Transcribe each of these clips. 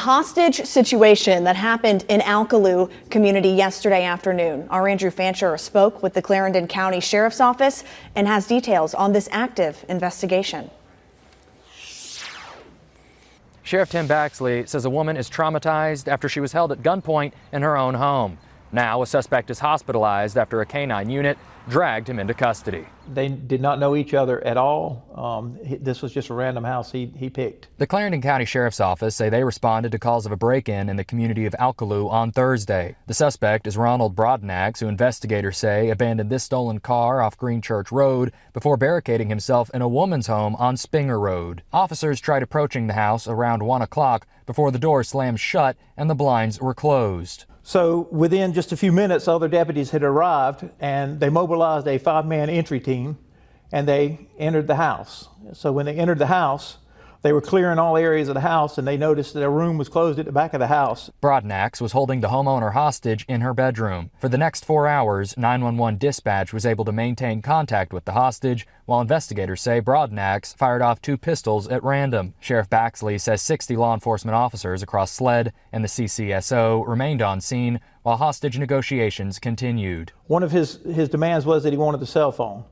hostage situation that happened in Alkaloo community yesterday afternoon. Our Andrew Fancher spoke with the Clarendon County Sheriff's Office and has details on this active investigation. Sheriff Tim Baxley says a woman is traumatized after she was held at gunpoint in her own home. Now a suspect is hospitalized after a canine unit dragged him into custody. They did not know each other at all. This was just a random house he picked. The Clarendon County Sheriff's Office say they responded to calls of a break-in in the community of Alkaloo on Thursday. The suspect is Ronald Broadnax, who investigators say abandoned this stolen car off Green Church Road before barricading himself in a woman's home on Spinger Road. Officers tried approaching the house around 1 o'clock before the door slammed shut and the blinds were closed. So within just a few minutes, other deputies had arrived and they mobilized a 5-man entry team and they entered the house. So when they entered the house, they were clearing all areas of the house and they noticed that a room was closed at the back of the house. Broadnax was holding the homeowner hostage in her bedroom. For the next 4 hours, 911 dispatch was able to maintain contact with the hostage, while investigators say Broadnax fired off 2 pistols at random. Sheriff Baxley says 60 law enforcement officers across SLED and the CCSO remained on scene while hostage negotiations continued. One of his demands was that he wanted the cell phone.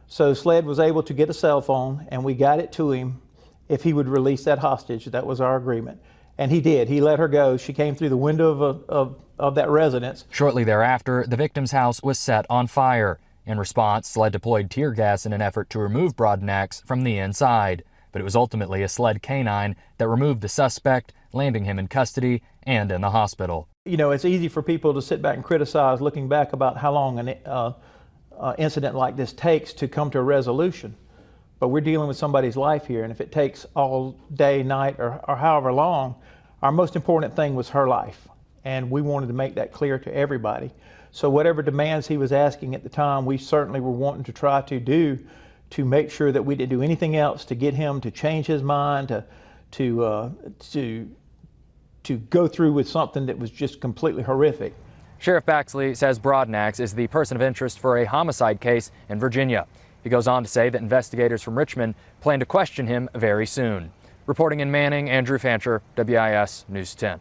So SLED was able to get a cell phone and we got it to him if he would release that hostage. That was our agreement. And he did. He let her go. She came through the window of that residence. Shortly thereafter, the victim's house was set on fire. In response, SLED deployed tear gas in an effort to remove Broadnax from the inside. But it was ultimately a SLED canine that removed the suspect, landing him in custody and in the hospital. You know, it's easy for people to sit back and criticize looking back about how long an incident like this takes to come to a resolution. But we're dealing with somebody's life here, and if it takes all day, night, or however long, our most important thing was her life. And we wanted to make that clear to everybody. So whatever demands he was asking at the time, we certainly were wanting to try to do to make sure that we didn't do anything else to get him to change his mind, to go through with something that was just completely horrific. Sheriff Baxley says Broadnax is the person of interest for a homicide case in Virginia. He goes on to say that investigators from Richmond plan to question him very soon. Reporting in Manning, Andrew Fancher, WIS News 10.